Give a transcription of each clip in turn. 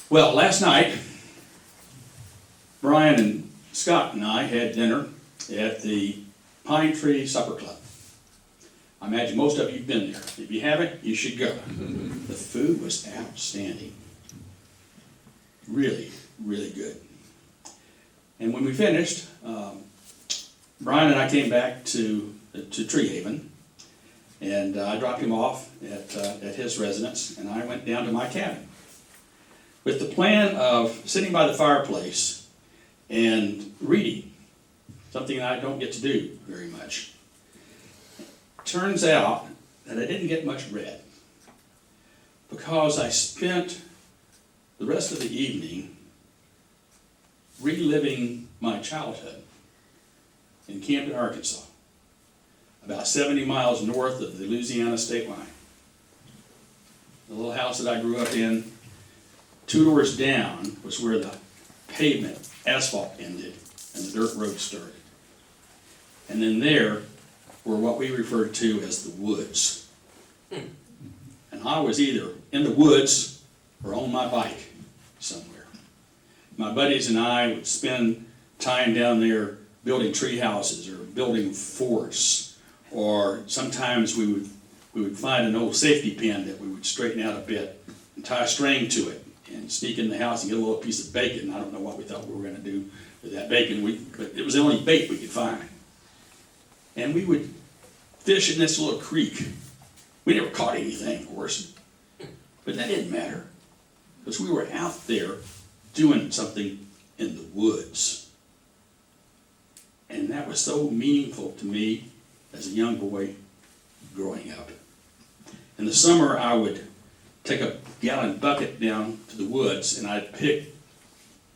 Well, last night, Brian and Scott and I had dinner at the Pine Tree Supper Club. I imagine most of you have been there. If you haven't, you should go. The food was outstanding. Really, really good. And when we finished, Brian and I came back to Treehaven, and I dropped him off at his residence, and I went down to my cabin with the plan of sitting by the fireplace and reading, something I don't get to do very much. Turns out that I didn't get much read because I spent the rest of the evening reliving my childhood in Camden, Arkansas, about 70 miles north of the Louisiana state line. The little house that I grew up in, 2 doors down, was where the pavement, asphalt ended and the dirt road started. And then there were what we referred to as the woods. And I was either in the woods or on my bike somewhere. My buddies and I would spend time down there building tree houses or building forts, or sometimes we would find an old safety pin that we would straighten out a bit and tie a string to it and sneak in the house and get a little piece of bacon. I don't know what we thought we were going to do with that bacon, but it was the only bait we could find. And we would fish in this little creek. We never caught anything, of course, but that didn't matter because we were out there doing something in the woods. And that was so meaningful to me as a young boy growing up. In the summer, I would take a gallon bucket down to the woods and I'd pick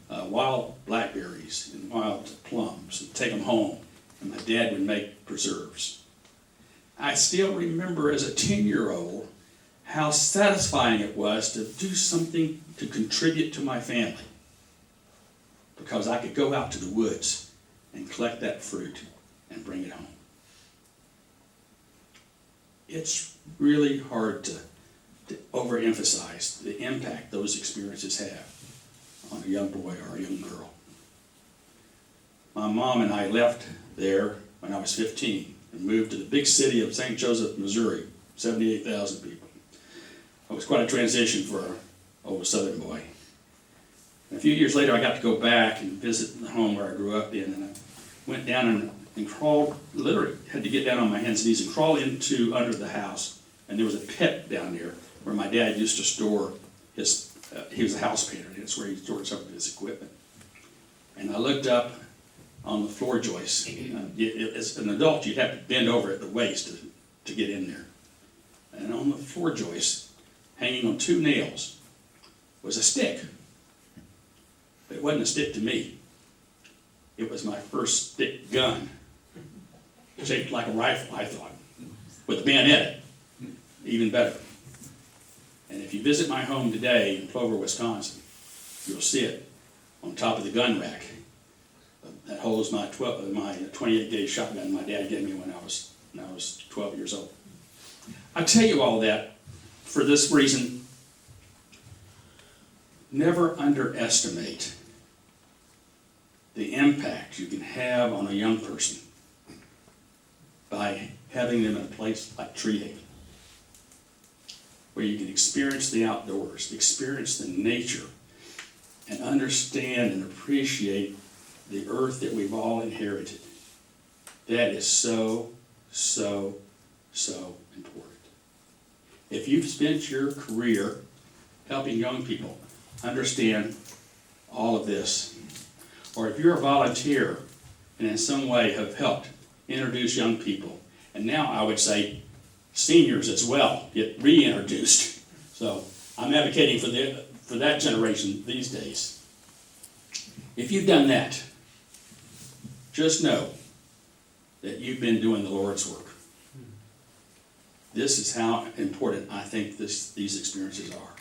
wild blackberries and wild plums and take them home, and my dad would make preserves. I still remember as a 10-year-old how satisfying it was to do something to contribute to my family, because I could go out to the woods and collect that fruit and bring it home. It's really hard to overemphasize the impact those experiences have on a young boy or a young girl. My mom and I left there when I was 15 and moved to the big city of St. Joseph, Missouri, 78,000 people. It was quite a transition for an old southern boy. And a few years later, I got to go back and visit the home where I grew up in, and I went down and crawled, literally had to get down on my hands and knees and crawl into under the house. And there was a pit down there where my dad used to store his, he was a house painter, and that's where he stored some of his equipment. And I looked up on the floor joist. As an adult, you'd have to bend over at the waist to get in there. And on the floor joist, hanging on 2 nails, was a stick. But it wasn't a stick to me. It was my first stick gun, shaped like a rifle, I thought, with a bayonet, even better. And if you visit my home today in Plover, Wisconsin, you'll see it on top of the gun rack. That holds my 28 gauge shotgun my dad gave me when I was 12 years old. I tell you all that for this reason: never underestimate the impact you can have on a young person by having them in a place like Treehaven, where you can experience the outdoors, experience the nature, and understand and appreciate the earth that we've all inherited. That is so, so, so important. If you've spent your career helping young people understand all of this, or if you're a volunteer and in some way have helped introduce young people, and now I would say seniors as well, get reintroduced. So I'm advocating for that generation these days. If you've done that, just know that you've been doing the Lord's work. This is how important I think these experiences are.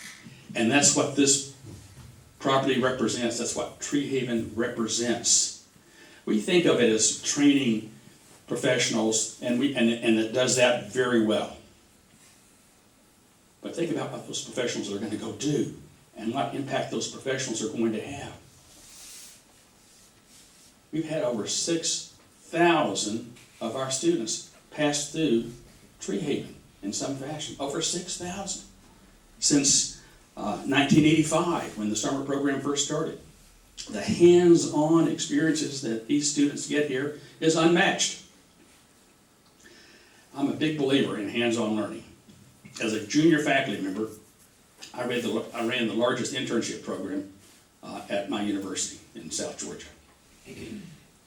And that's what this property represents. That's what Treehaven represents. We think of it as training professionals, and it does that very well. But think about what those professionals are going to go do and what impact those professionals are going to have. We've had over 6,000 of our students pass through Treehaven in some fashion, over 6,000 since 1985 when the summer program first started. The hands-on experiences that these students get here is unmatched. I'm a big believer in hands-on learning. As a junior faculty member, I ran the largest internship program at my university in South Georgia.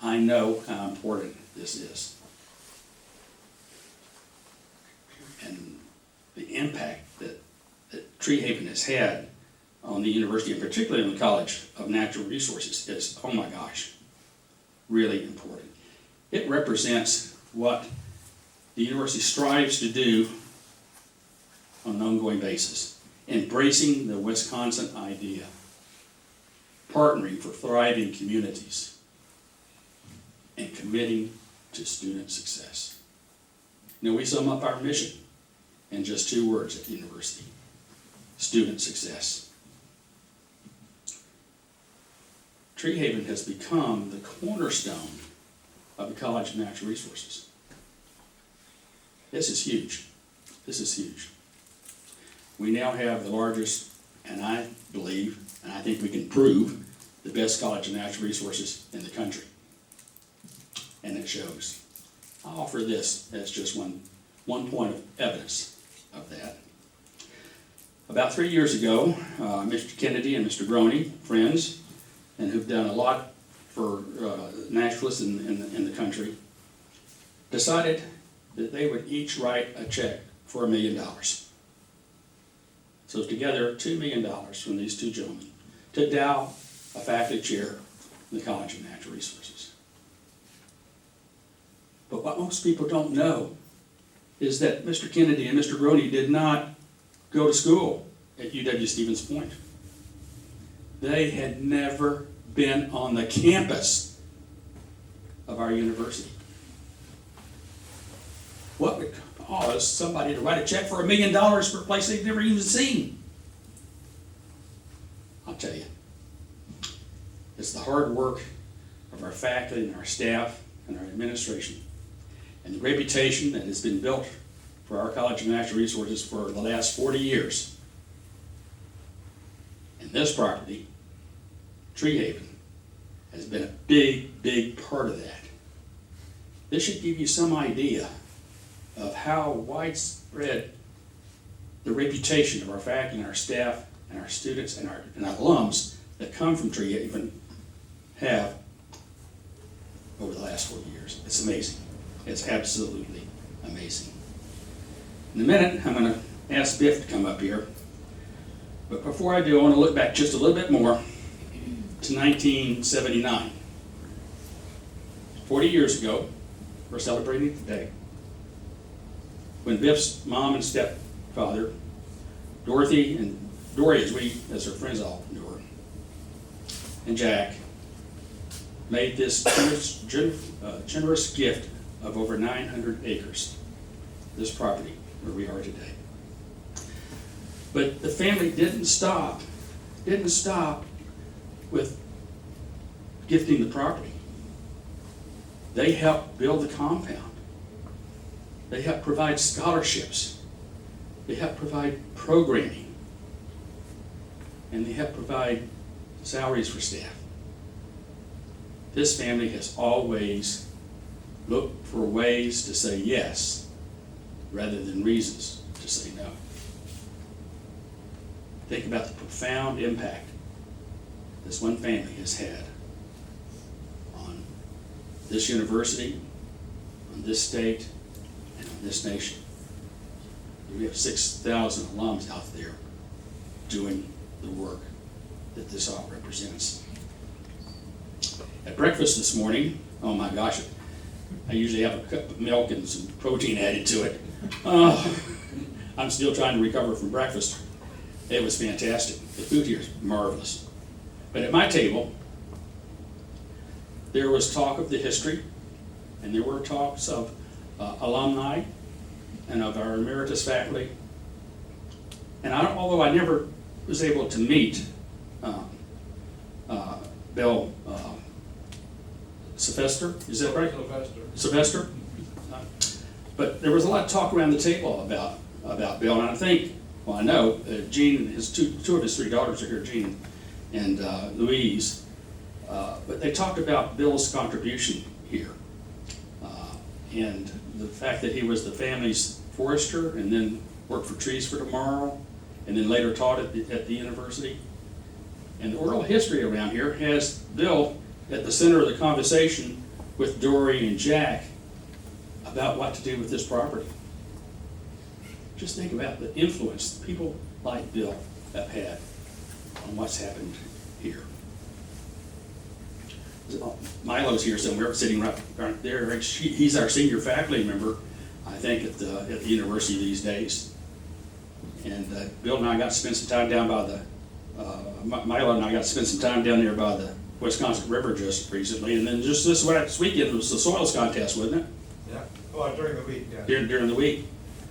I know how important this is. And the impact that Treehaven has had on the university, and particularly on the College of Natural Resources, is, oh my gosh, really important. It represents what the university strives to do on an ongoing basis, embracing the Wisconsin idea, partnering for thriving communities, and committing to student success. Now, we sum up our mission in just 2 words at the university: student success. Treehaven has become the cornerstone of the College of Natural Resources. This is huge. This is huge. We now have the largest, and I believe, and I think we can prove, the best College of Natural Resources in the country. And it shows. I'll offer this as just one point of evidence of that. About 3 years ago, Mr. Kennedy and Mr. Groney, friends, and who've done a lot for naturalists in the country, decided that they would each write a check for $1 million. So together, $2 million from these 2 gentlemen to endow a faculty chair in the College of Natural Resources. But what most people don't know is that Mr. Kennedy and Mr. Groney did not go to school at UW-Stevens Point. They had never been on the campus of our university. What would cause somebody to write a check for $1 million for a place they've never even seen? I'll tell you. It's the hard work of our faculty and our staff and our administration, and the reputation that has been built for our College of Natural Resources for the last 40 years. And this property, Treehaven, has been a big, big part of that. This should give you some idea of how widespread the reputation of our faculty and our staff and our students and our alums that come from Treehaven have over the last 40 years. It's amazing. It's absolutely amazing. In a minute, I'm going to ask Biff to come up here. But before I do, I want to look back just a little bit more to 1979. 40 years ago, we're celebrating today, when Biff's mom and stepfather, Dorothy and Dory, as her friends all knew her, and Jack, made this generous gift of over 900 acres, this property where we are today. But the family didn't stop with gifting the property. They helped build the compound. They helped provide scholarships. They helped provide programming. And they helped provide salaries for staff. This family has always looked for ways to say yes rather than reasons to say no. Think about the profound impact this one family has had on this university, on this state, and on this nation. We have 6,000 alums out there doing the work that this all represents. At breakfast this morning, oh my gosh, I usually have a cup of milk and some protein added to it. I'm still trying to recover from breakfast. It was fantastic. The food here is marvelous. But at my table, there was talk of the history, and there were talks of alumni and of our emeritus faculty. And although I never was able to meet Bill Sylvester, is that right? Sylvester. But there was a lot of talk around the table about Bill, and I think, well, I know Gene, his two of his three daughters are here, Gene and Louise, but they talked about Bill's contribution here, and the fact that he was the family's forester, and then worked for Trees for Tomorrow, and then later taught at the university. And the oral history around here has Bill at the center of the conversation with Dory and Jack about what to do with this property. Just think about the influence people like Bill have had on what's happened here. Milo's here somewhere, sitting right there. He's our senior faculty member, I think, at the university these days. And Bill and I got to spend some time down by the, Milo and I got to spend some time down there by the Wisconsin River just recently. And then just this weekend was the soils contest, wasn't it? Yeah. Oh, during the week, yeah. During the week,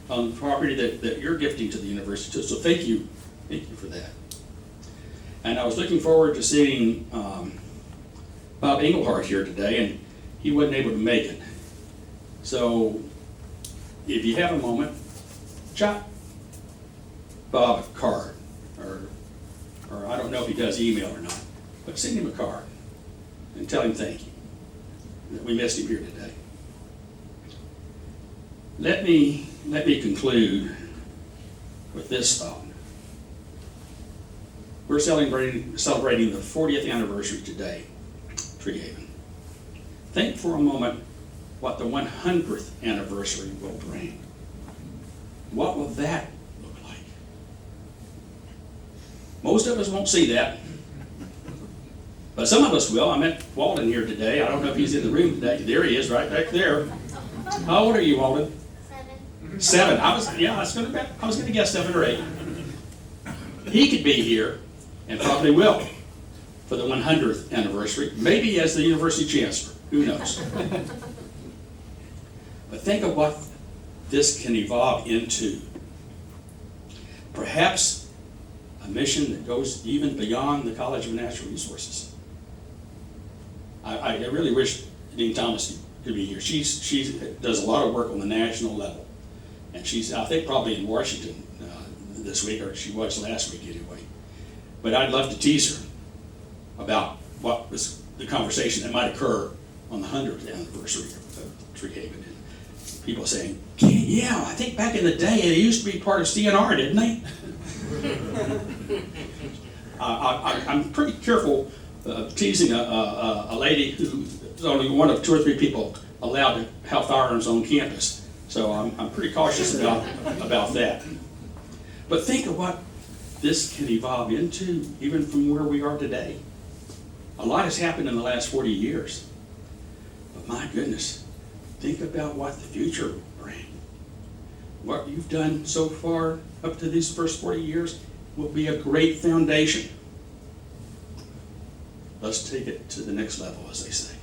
on the property that you're gifting to the university too. So thank you for that. And I was looking forward to seeing Bob Engelhardt here today, and he wasn't able to make it. So if you have a moment, chop Bob a card, or I don't know if he does email or not, but send him a card and tell him thank you, that we missed him here today. Let me conclude with this thought. We're celebrating the 40th anniversary today, Treehaven. Think for a moment what the 100th anniversary will bring. What will that look like? Most of us won't see that, but some of us will. I met Walden here today. I don't know if he's in the room today. There he is, right back there. How old are you, Walden? 7. I was going to guess 7 or 8. He could be here, and probably will, for the 100th anniversary, maybe as the university chancellor. Who knows? But think of what this can evolve into. Perhaps a mission that goes even beyond the College of Natural Resources. I really wish Dean Thomas could be here. She does a lot of work on the national level. And she's, I think, probably in Washington this week, or she was last week anyway. But I'd love to tease her about what was the conversation that might occur on the 100th anniversary of Treehaven. And people saying, yeah, I think back in the day they used to be part of CNR, didn't they? I'm pretty careful teasing a lady who's only one of 2 or 3 people allowed to have firearms on campus. So I'm pretty cautious about that. But think of what this can evolve into, even from where we are today. A lot has happened in the last 40 years. But my goodness, think about what the future will bring. What you've done so far up to these first 40 years will be a great foundation. Let's take it to the next level, as they say.